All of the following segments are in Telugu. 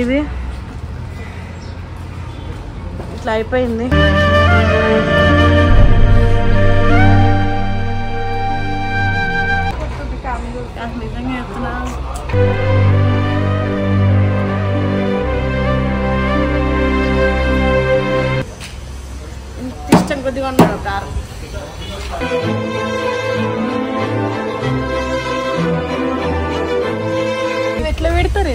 ఇది ఇట్లా అయిపోయింది. నిజంగా చెప్తున్నా, ఇంత ఇష్టం కొద్దిగా ఉన్నాడు కారు. ఎట్లా పెడతారు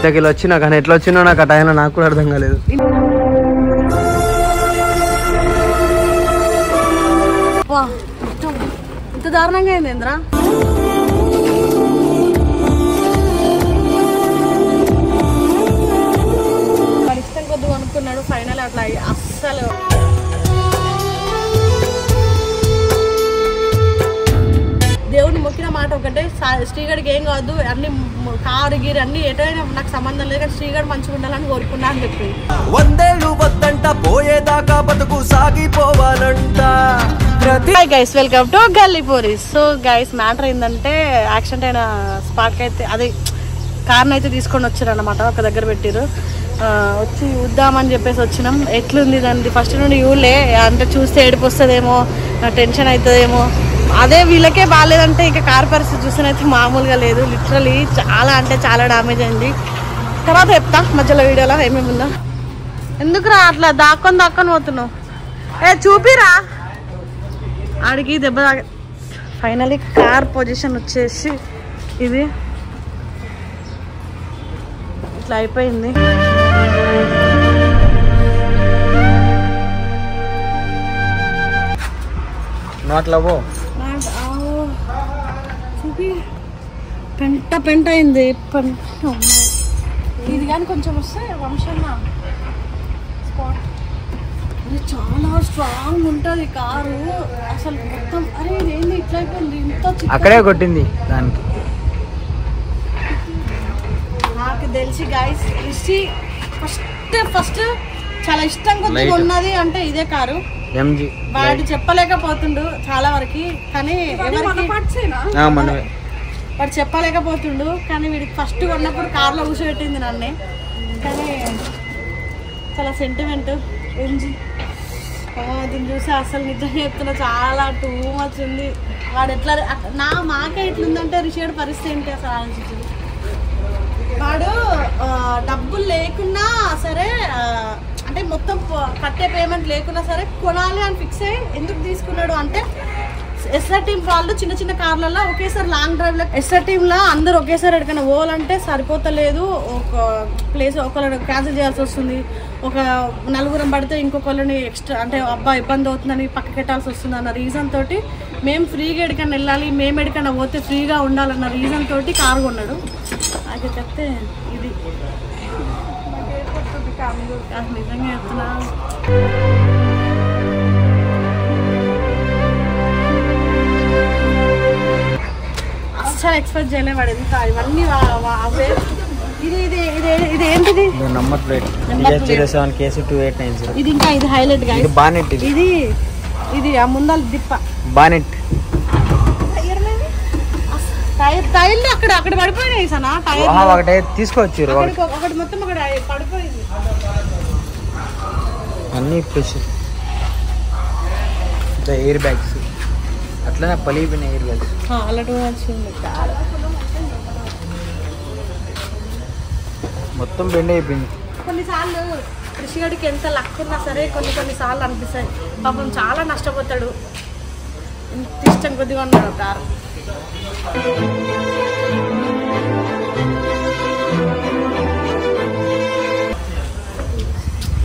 దగ్గర వచ్చినా కానీ ఎట్లా వచ్చినా నాకు ఆ టైంలో నాకు కూడా అర్థం కాలేదు. ఇంత దారుణంగా అయింది ఏంద్రా. వాడు ఇష్టం కొద్దిగా అనుకున్నాడు, ఫైనల్ అట్లా అస్సలు దేవుడిని మొక్కిన మాట ఒకటే, శ్రీగడికి ఏం కాదు, అన్ని కారు గీరు అన్ని ఎటైనా నాకు సంబంధం లేదు, కానీ శ్రీగడు మంచిగా ఉండాలని కోరుకున్నా అని చెప్పి. వందేళ్ళు వద్దంట పోయేదాకా బతుకు సాగిపోవాలంట. హాయ్ గైస్, వెల్కమ్ టు గల్లీ పోరీస్. సో గైస్, మ్యాటర్ ఏంటంటే యాక్సిడెంట్ అయిన స్పాట్కి అయితే అది కార్ని అయితే తీసుకొని వచ్చారు అనమాట. ఒక దగ్గర పెట్టిరు, వచ్చి చూద్దామని చెప్పేసి వచ్చినాం. ఎట్లుంది దాన్ని ఫస్ట్ నుండి యూలే అంటే చూస్తే ఏడుపు వస్తుందేమో, టెన్షన్ అవుతుందేమో. అదే వీళ్ళకే బాగాలేదంటే ఇంకా కార్ పరిస్థితి చూస్తేనైతే మామూలుగా లేదు. లిటరలీ చాలా అంటే చాలా డ్యామేజ్ అయింది. తర్వాత చెప్తా మధ్యలో వీడియోలో ఏమేమి ఉందో. ఎందుకురా అట్లా దాక్కొని పోతున్నావు? చూపిరా. ఆడికి దెబ్బ తాగ. ఫైనలీ కార్ పొజిషన్ వచ్చేసి ఇది ఇట్లా అయిపోయింది. పెంట అయింది. ఇది కానీ కొంచెం వస్తే వంశన్న స్పాట్ చాలా స్ట్రాంగ్ ఉంటుంది కారు అసలు మొత్తం. అరే ఇదేంది ఇట్లా అయిపోయింది, ఇంత అక్కడే కొట్టింది దానికి. నాకు తెలిసి గైస్ రిషి ఫస్ట్ చాలా ఇష్టంగా ఉన్నది అంటే ఇదే కారు. వాడు చెప్పలేకపోతుండు చాలా వరకు, కానీ వాడు చెప్పలేకపోతుండు. కానీ వీడికి ఫస్ట్ కొన్నప్పుడు కార్లో కూర్చోబెట్టింది నన్నే. కానీ చాలా సెంటిమెంట్ ఎంజీ దీన్ని చూసి అసలు నిజంగా చెప్తున్నా, చాలా టూ మచ్ ఉంది. వాడు ఎట్లా మాకే ఇట్లుందంటే రిషిగడి పరిస్థితి ఏంటి అసలు ఆలోచించింది. వాడు డబ్బులు లేకున్నా సరే, అంటే మొత్తం కట్టే పేమెంట్ లేకున్నా సరే కొనాలి అని ఫిక్స్ అయ్యి ఎందుకు తీసుకున్నాడు అంటే, ఎస్ఆర్ టీమ్ వాళ్ళు చిన్న చిన్న కార్లలో ఒకేసారి లాంగ్ డ్రైవ్లో ఎస్ఆర్ టీంలో అందరూ ఒకేసారి ఎక్కడికైనా పోవాలంటే సరిపోతలేదు. ఒక ప్లేస్ ఒకళ్ళని క్యాన్సిల్ చేయాల్సి వస్తుంది, ఒక నలుగురం పడితే ఇంకొకళ్ళని ఎక్స్ట్రా అంటే అబ్బా ఇబ్బంది అవుతుందని పక్కకి పెట్టాల్సి వస్తుంది అన్న రీజన్ తోటి, మేము ఫ్రీగా ఎక్కడికైనా వెళ్ళాలి, మేము ఎక్కడికైనా పోతే ఫ్రీగా ఉండాలన్న రీజన్ తోటి కారు కొన్నాడు. అది చెప్తే ఇది నిజంగా చెప్తున్నా, అస్సలు ఎక్స్పెక్ట్ చేయలేదు వాడు ఎంత ఇవన్నీ. ఇది ఇది ఇది ఇది ఏంటిది? నంబర్ ప్లేట్ ఇది ఇంకా ఇది హైలైట్ గా బానెట్. ఇది ఇది ఆ ముందల దిప్ప బానెట్ టైల్ అక్కడ అక్కడ పడిపోయినాయి సనా. టైర్ ఒకటే తీసుకోవచ్చు, ఒకటి మొత్తం అక్కడ పడిపోయింది. అన్ని ఫ్రెష్ ఎయిర్ బ్యాగ్స్ అట్లనే పలిగిపోయిన ఎయిర్ బ్యాగ్స్ అలా టూ మచ్ ఉంది. మొత్తం బెండ్ అయిపోయింది. కొన్నిసార్లు రిషిగడికి ఎంత లక్ ఉన్నా సరే కొన్నిసార్లు అనిపిస్తాయి పాపం చాలా నష్టపోతాడు. ఇంత ఇష్టం కొద్దిగా ఉన్నాడు కారు.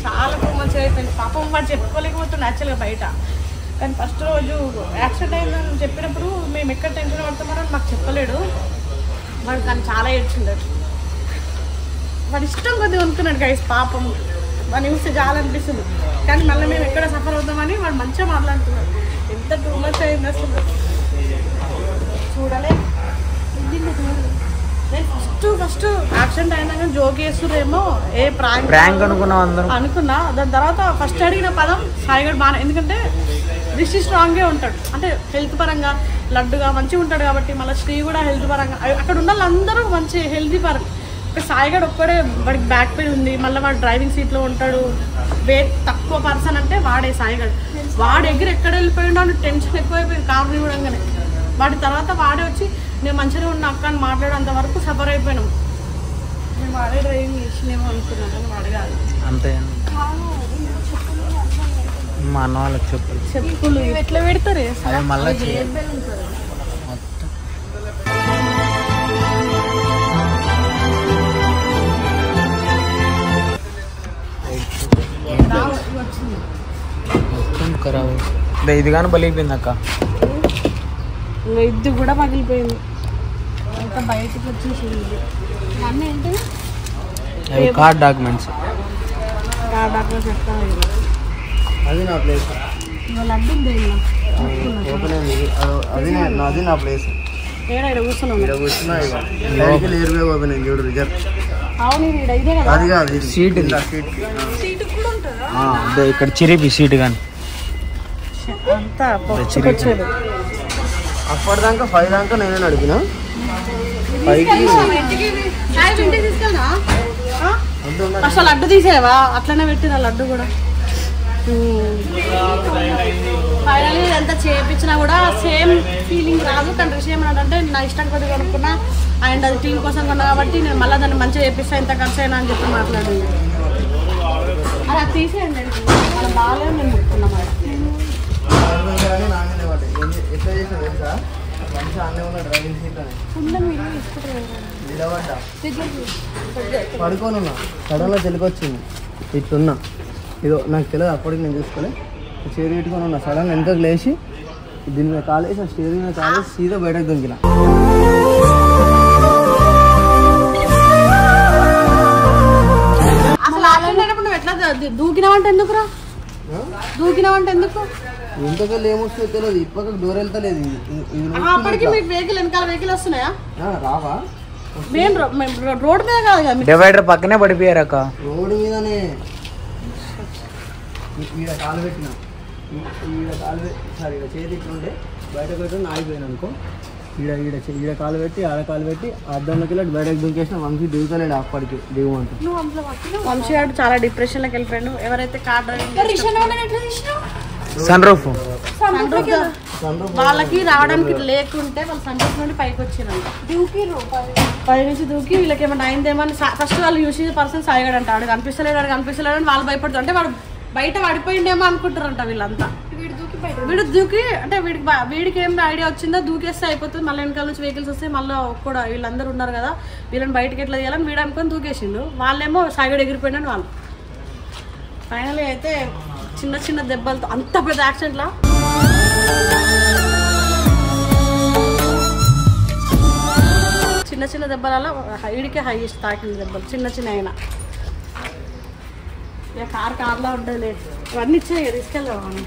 చాలా టూ మంచిగా అయిపోయింది పాపం. వాడు చెప్పుకోలేకపోతుంది యాక్చువల్గా బయట. కానీ ఫస్ట్ రోజు యాక్సిడెంట్ అయిందని చెప్పినప్పుడు మేము ఎక్కడ టెన్షన్ పడుతున్నారని మాకు చెప్పలేడు వాడు. కానీ చాలా ఏడ్చిండాడు. వాడు ఇష్టం కొద్దిగా అనుకున్నాడు గైస్ పాపం. వాడిని చూస్తే చాలా అనిపిస్తుంది, కానీ మళ్ళీ మేము ఎక్కడ సఫర్ అవుతామని వాడు మంచిగా మాట్లాడుతున్నాడు. ఎంత టూ మచ్ అయింది అసలు చూడలే. నేను ఫస్ట్ యాక్సిడెంట్ అయినా జోక్ చేస్తురేమో, ఏ ప్రాంక్ అనుకున్నా. దాని తర్వాత ఫస్ట్ అడిగిన పదం సాయిగడ్ బాగా, ఎందుకంటే రిషి స్ట్రాంగ్గా ఉంటాడు, అంటే హెల్త్ పరంగా లడ్డుగా మంచిగా ఉంటాడు కాబట్టి. మళ్ళీ శ్రీ కూడా హెల్త్ పరంగా, అక్కడ ఉన్న వాళ్ళందరూ మంచి హెల్తీ పరంగా. ఇక్కడ సాయిగడ్ ఒక్కడే వాడికి బ్యాక్ పెయిన్ ఉంది, మళ్ళీ వాడు డ్రైవింగ్ సీట్లో ఉంటాడు, వెయిట్ తక్కువ పర్సన్ అంటే వాడే సాయిగడ్. వాడు ఎక్కడ వెళ్ళిపోయిండో అని టెన్షన్ ఎక్కువైపోయింది కారు చూడంగానే. వాడి తర్వాత వాడే వచ్చి నేను మంచిగా ఉన్న అక్క అని మాట్లాడేంత వరకు సఫర్ అయిపోయినాం. నేను వాడే డ్రైవింగ్ చేసినేమో అనుకున్నాను కానీ వాడు కాదు. అంతే మా అన్న వాళ్ళకి చెప్పులు ఎట్లా పెడతారు మళ్ళీ ఇది కానీ పలిగిపోయింది అక్క. ఇది కూడా పగిలిపోయింది, అంతా బయటకు వచ్చేసింది. అన్నీ ఏంటి కార్డ్ డాక్యుమెంట్స్. చెప్తాను అది నా ప్లేస్. లడ్డు ఉంది అది నా ప్లేస్. కూర్చున్నాం చూడు రిజర్వ్. అవును ఇదే కదా, అది కాదు సీట్. సీటు కూడా ఉంటుందా ఇక్కడ చిరిపి సీట్ కానీ అంతా వచ్చేది. అప్పటిదాకా 5 దాకా నేనే నడిపిన. అసలు లడ్డు తీసేవా అట్లనే పెట్టిన లడ్డు కూడా. ఫైనల్లీ ఎంత చేయించినా కూడా సేమ్ ఫీలింగ్ రాదు. కానీ విషయం ఏంటంటే నా ఇష్టం కొద్ది కొనుక్కున్నా అండ్ అది టీం కోసం కొన్నా కాబట్టి నేను మళ్ళీ దాన్ని మంచిగా చేపిస్తా, ఇంత ఖర్చు అయినా అని చెప్పి మాట్లాడింది. అలా తీసేయండి, మన బాగాలేదు నేను ముట్టుకున్నా మాట. పడుకోనున్నా, సడన్గా తెలికొచ్చింది ఇట్లున్నా. ఇదో నాకు తెలియదు, అప్పటికి నేను చూసుకోలే. చేరు పెట్టుకొని ఉన్నా, సడన్గా వెనకకు లేచి దీని మీద కాలేసి ఆ స్టేర్ మీద కాలేసి సీదా బయటకు దొంగిన. అసలు ఆలోచనప్పుడు నువ్వు ఎట్లా దూకినావంటే ఎందుకురా? దూకినావంటే ఎందుకు? ఇంతకెళ్ళి ఏమొస్తుందో తెలియదు, ఇప్పటికి డోర్ వెళ్తలేదు. అప్పటికి మీకు వెహికల్ వెనకాల వెహికల్ వస్తున్నాయా? రావా? మెయిన్ రోడ్ మీద కాదు కదా, డివైడర్ పక్కనే పడిపోయారు అక్క. రోడ్డు మీదనే ఈడ కాలు పెట్టిన, ఈడ కాలు సారీ ఈడ చేతి ఇట్లుండే బయటకు పెట్టి ఆగిపోయాను అనుకో. ఈడ కాలు పెట్టి ఆడ కాలు పెట్టి అద్దంలోకి వెళ్ళి బయటకు దుంకేసిన. వంశీ దిగుతలేడు అప్పటికి దిగుమంటూ. వంశీ గారు చాలా డిప్రెషన్లోకి వెళ్ళిపోయాడు. ఎవరైతే కార్ సన్ రూఫ్ వాళ్ళకి రావడానికి లేకుంటే వాళ్ళు సన్ రూఫ్ నుండి పైకి వచ్చిరంట, పై నుంచి దూకి వీళ్ళకి ఏమైనా అయిందేమని ఫస్ట్ వాళ్ళు యూస్ పర్సన్ సాయిగాడు అంట. ఆడు కనిపిస్తలేడు అని వాళ్ళు భయపడుతుంది. అంటే వాడు బయట పడిపోయిండేమో అనుకుంటారంట వీళ్ళంతా. వీడు దూకి అంటే వీడికి ఏం ఐడియా వచ్చిందో దూకేస్తే అయిపోతుంది, మళ్ళీ వెనకాల నుంచి వెహికల్స్ వస్తే మళ్ళీ కూడా వీళ్ళందరూ ఉన్నారు కదా వీళ్ళని బయటకి ఎట్లా తీయాలని వీడు అనుకొని దూకేసిండు. వాళ్ళేమో సాయిగాడు ఎగిరిపోయినాను వాళ్ళు. ఫైనల్లీ అయితే చిన్న చిన్న దెబ్బలతో అంత పెద్ద యాక్సిడెంట్లా చిన్న చిన్న దెబ్బల వీడికే హైయెస్ట్ తాకింది దెబ్బలు, చిన్న చిన్న అయినా. ఇక కార్లా ఉండదులే, ఇవన్నీ ఇచ్చాయి తీసుకెళ్దాం ఇవి.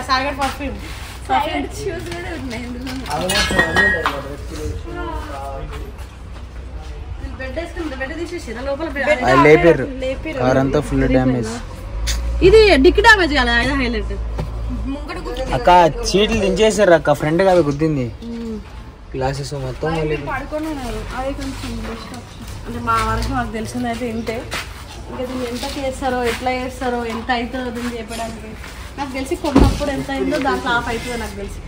Sagar perfume full damage. ఇది డిక్కి డ్యామేజ్ కదా హైలైట్. అక్క సీట్లు దించేసారు అక్క, ఫ్రంట్ కాదు గుద్దింది. గ్లాసెస్ మొత్తం పడుకొని ఉన్నారు. అది కొంచెం బెస్ట్ ఆప్షన్. అంటే మా వరకు మాకు తెలిసిందైతే ఇంతే. ఇంకా దీన్ని ఎంత చేస్తారో ఎట్లా చేస్తారో ఎంత అవుతుందో దీన్ని చెప్పడానికి నాకు తెలిసి కొన్నప్పుడు ఎంత అయిందో దాంట్లో ఆఫ్ అవుతుందో నాకు తెలిసి.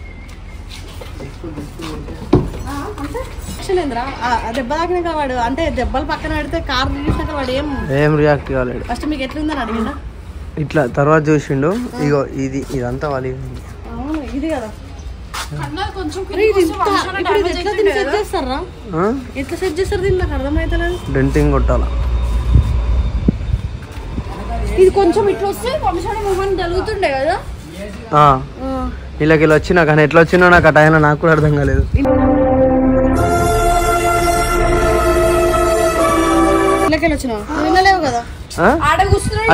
అంటే ఏంద్రా దెబ్బ తాకినాక వాడు అంటే దెబ్బలు పక్కన పెడితే కార్ చూసినాక వాడు ఏం రియాక్ట్ కాలేడు. ఫస్ట్ మీకు ఎట్లుందని అడిగిందా? ఇట్లా తర్వాత చూసిండు. ఇగో ఇదంతా వాళ్ళు. అవును ఇది కదా చేస్తారా? ఎట్లా సెట్ చేస్తారు దీన్ని నాకు అర్థమవుతలేదు. డెంటింగ్ కొట్టాలా? ఇది కొంచెం ఇట్లా వస్తే వంశాన్ని మొహన్ జరుగుతుండే కదా. వీళ్ళకి వచ్చినా కానీ ఎట్లా వచ్చినా నాకు ఆ టైంలో నాకు కూడా అర్థం కాలేదు.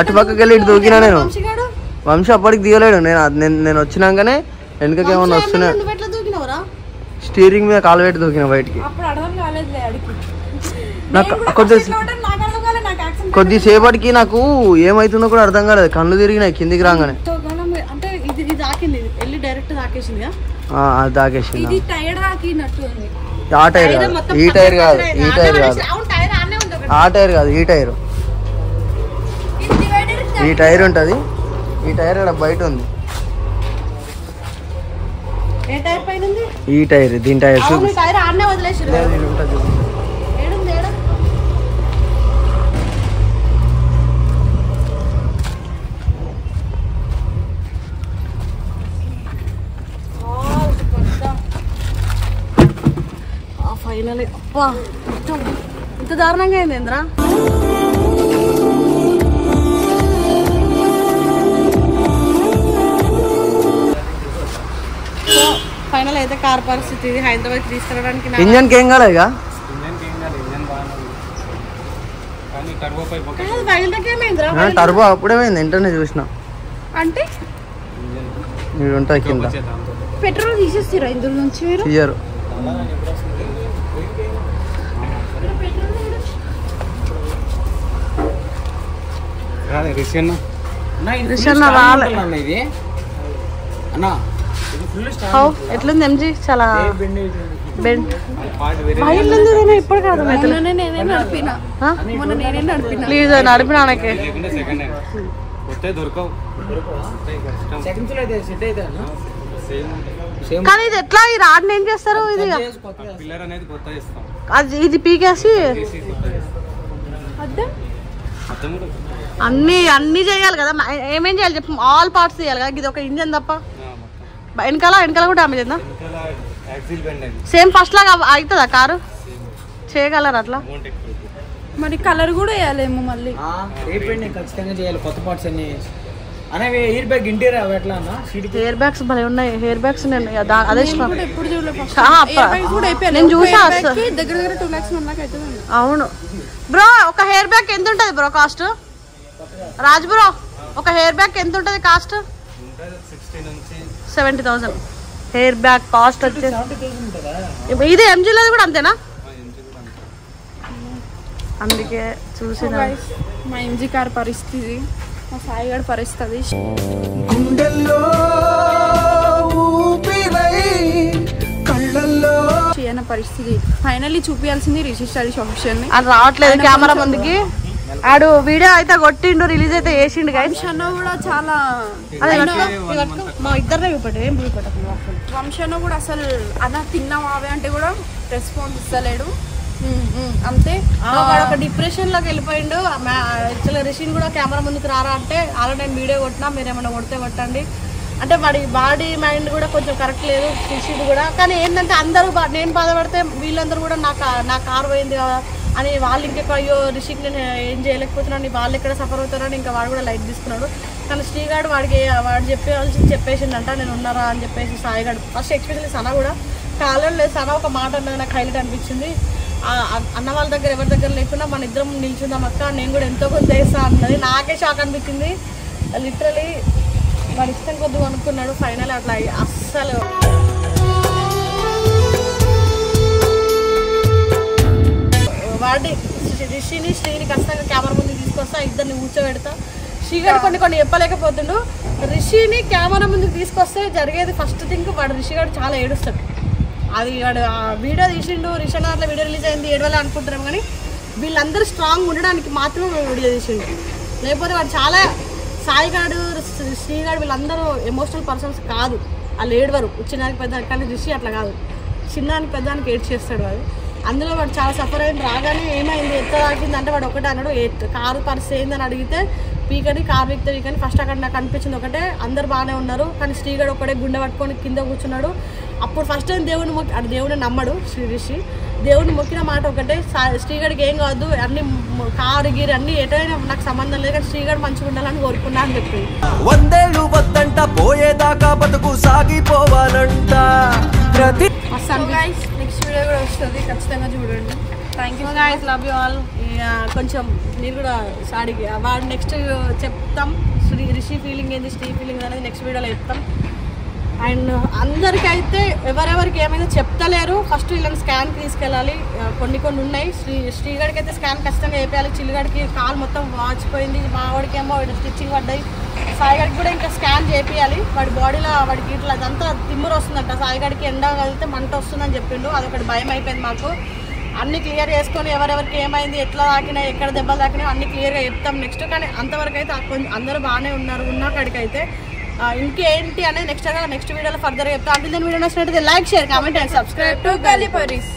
అటు పక్కకి వెళ్ళి ఇటు దూకినా నేను. వంశీ అప్పటికి దిగలేడు. నేను వచ్చినాకనే వెనకకి ఏమన్నా వస్తున్నాయి. స్టీరింగ్ మీద కాలు పెట్టి దూకిన బయటికి. అప్పుడు అర్థం కాలేదులే అడిగి. నాకు కొద్దిసేపటికి నాకు ఏమైతుందో కూడా అర్థం కాలేదు, కళ్ళు తిరిగినాయి కిందికి రాగానే. అంటే ఇది తాకింది, వెళ్ళి డైరెక్ట్ తాకేసింది. అది తాకేసింది. ఇది టైర్ తాకినట్టు ఉంది. ఆ టైర్ కాదు, ఈ టైర్ కాదు, ఈ టైర్ కాదు, ఆ టైర్ కాదు, ఈ టైర్. ఈ టైర్ ఉంటది, ఈ టైర్ ఇక్కడ బయట ఉంది. ఏ టైర్ పైన ఉంది? ఈ టైర్, దీని టైర్ టైర్ ఆడనే వదిలేసారు. ఫైనల్ అబ్బా ఇంత దారుణంగా అయింది ఏంద్రా. ఫైనల్ అయితే కార్ పరిస్థితి ఇది. హైదరాబాద్ తీసుకురావడానికి ఇంజన్ ఏం కాలేగా, టర్బో అప్పుడే పోయింది, వెంటనే చూసిన. అంటే మీరు ఉంటుంది కింద. పెట్రోల్ తీసేస్తారా ఇందులో నుంచి? మీరు తీయరు. ఎట్లుంది ఎంజీ? చాలా ఇప్పుడు కాదు, ప్లీజ్ నడిపినాకే. కానీ ఇది ఎట్లా, ఈ రాడ్ని ఏం చేస్తారు? ఇది ఇది పీకేసి అన్ని చేయాలి కదా. ఏమేం చేయాలి చెప్పు? ఆల్ పార్ట్స్ చేయాలి కదా. ఇది ఒక ఇంజన్ తప్ప వెనకాల కూడా డామేజ్ అయిందా? సేమ్ ఫస్ట్ లాగా అవుతుందా కారు? చేయగలరు అట్లా? మరి కలర్ కూడా వేయాలేమో మళ్ళీ. ఖచ్చితంగా చేయాలి, కొత్త పార్ట్స్ అన్ని. ఎయిర్ బ్యాగ్ ఇంటీరియర్ ఎట్లా? ఎయిర్ బ్యాగ్స్ భలే ఉన్నాయి, ఎయిర్ బ్యాగ్స్ అదే నేను చూసా. దగ్గర 2 lakhs అవును బ్రో. ఒక హెయిర్ బ్యాగ్ ఎంత ఉంటుంది బ్రో కాస్ట్? రాజ్ బ్రో, ఒక హెయిర్ బ్యాగ్ ఎంత ఉంటుంది కాస్ట్? 70,000 హెయిర్ బ్యాగ్ కాస్ట్ వచ్చేసి. ఇది ఎంజీలో కూడా అంతేనా? అందుకే చూసిన మా ఎంజీ కార్ పరిస్థితి, మా సాయిగాడి పరిస్థితి చేయన పరిస్థితి. ఫైనల్లీ చూపించాల్సింది రిషి స్టైలిష్ ఆప్షన్ అది రావట్లేదు కెమెరా ముందుకి. ఆడు వీడియో అయితే కొట్టిండు, రిలీజ్ అయితే చేసిండు. వంశన్న కూడా చాలా మా ఇద్దరు వంశన్న కూడా అసలు అలా తిన్నావా అంటే కూడా రెస్పాన్స్ ఇస్తలేడు. అంతే ఒక డిప్రెషన్ లోకి వెళ్ళిపోయిండు. యాక్చువల్గా రిషిని కూడా కెమెరా ముందుకు రారా అంటే అలా నేను వీడియో కొట్టినా, మీరు ఏమైనా కొడితే కొట్టండి అంటే వాడి బాడీ మైండ్ కూడా కొంచెం కరెక్ట్ లేదు రిషిది కూడా. కానీ ఏంటంటే అందరూ నేను బాధపడితే వీళ్ళందరూ కూడా నా కారు పోయింది కదా అని వాళ్ళు ఇంకెక్కడ అయ్యో రిషికి నేను ఏం చేయలేకపోతున్నాను, వాళ్ళు ఎక్కడ సఫర్ అవుతారని ఇంకా వాడు కూడా లైట్ తీసుకున్నాడు. కానీ శ్రీగాడు వాడు చెప్పేసిండంట నేను ఉన్నారా అని చెప్పేసి. సాయిగాడు ఫస్ట్ ఎక్స్పెషల్లీ సన కూడా కాలం లేదు. సన ఒక మాట అన్నది నాకు హైలైట్ అనిపించింది. అన్న వాళ్ళ దగ్గర ఎవరి దగ్గర లేకుండా మన ఇద్దరం నిల్చుందాం అక్క, నేను కూడా ఎంతో కొంత వేస్తా అన్నది. నాకే షాక్ అనిపించింది. లిటరలీ వాడు ఇష్టం కొద్దు అనుకున్నాడు. ఫైనల్ అట్లా అస్సలు వాడి రిషిని శ్రీని ఖచ్చితంగా కెమెరా ముందు తీసుకొస్తా, ఇద్దరిని కూర్చోబెడతా. శ్రీగాడు కొన్ని చెప్పలేకపోతుండు. రిషిని కెమెరా ముందుకు తీసుకొస్తే జరిగేది ఫస్ట్ థింగ్ వాడు రిషిగాడు చాలా ఏడుస్తాడు. అది వాడు వీడియో తీసిండు, రిషన్ అట్లా వీడియో రిలీజ్ అయింది ఏడవలే అనుకుంటున్నాం. కానీ వీళ్ళందరూ స్ట్రాంగ్ ఉండడానికి మాత్రమే వీడియో తీసిండు. లేకపోతే వాడు చాలా సాయిగాడు శ్రీగాడు వీళ్ళందరూ ఎమోషనల్ పర్సన్స్ కాదు, వాళ్ళు ఏడవరు చిన్నానికి పెద్దానికి. కానీ రిషి అట్లా కాదు, చిన్నానికి పెద్దానికి ఏడ్ చేస్తాడు. వాడు అందులో వాడు చాలా సఫర్ అయింది. రాగానే ఏమైంది ఎంత తాకింది అంటే వాడు ఒకటే అన్నాడు, కారు పరిస్థితి ఏందని అడిగితే పీకని కారు వీక్తే వీకని. ఫస్ట్ అక్కడ నాకు అనిపించింది ఒకటే, అందరు బాగానే ఉన్నారు కానీ శ్రీగాడు ఒకటే గుండె పట్టుకొని కింద కూర్చున్నాడు. అప్పుడు ఫస్ట్ టైం దేవుని మొక్కి అది దేవుని నమ్మడు రిషి. దేవుని మొక్కిన మాట ఒకటే, శ్రీగాడికి ఏం కాదు, అన్ని కారు గీరు అన్ని ఎటైనా నాకు సంబంధం లేదు కానీ శ్రీగాడు మంచిగా ఉండాలని కోరుకున్నా అని చెప్పింది. 100 ఏళ్ళు వద్దంట పోయేదాకా బతుకు సాగిపోవాలంట. నెక్స్ట్ వీడియో కూడా వస్తుంది, ఖచ్చితంగా చూడండి. Thank you guys, love you all. కొంచెం మీరు కూడా సాడికి వాడు నెక్స్ట్ చెప్తాం. రిషి ఫీలింగ్ ఏంది శ్రీ ఫీలింగ్ అనేది నెక్స్ట్ వీడియోలో చెప్తాం. అండ్ అందరికైతే ఎవరెవరికి ఏమైనా చెప్తలేరు. ఫస్ట్ వీళ్ళని స్కాన్కి తీసుకెళ్ళాలి. కొన్ని ఉన్నాయి. శ్రీగడికి అయితే స్కాన్ ఖచ్చితంగా వేయాలి. చిల్లుగడికి కాలు మొత్తం వాచిపోయింది. మావాడికి ఏమో స్టిచ్చింగ్ పడ్డాయి. సాయిగడికి కూడా ఇంకా స్కాన్ చేపియాలి. వాడి బాడీలో వాడికి ఇట్లా అదంతా తిమ్మురు వస్తుందంట. సాయిగడికి ఎండ కలిగితే మంట వస్తుందని చెప్పిండు. అదొకటి భయం అయిపోయింది మాకు. అన్నీ క్లియర్ చేసుకొని ఎవరెవరికి ఏమైంది, ఎట్లా తాకినాయి, ఎక్కడ దెబ్బలు తాకినాయి అన్నీ క్లియర్గా చెప్తాం నెక్స్ట్. కానీ అంతవరకు అయితే అందరూ బాగానే ఉన్నారు. ఉన్నకాడికైతే ఇంకేంటి అనేది నెక్స్ట్ వీడియోలో ఫర్దర్గా చెప్తాం. అంటే దీని వీడియో నచ్చినట్టు like, share, comment and subscribe to గల్లీ పోరీస్.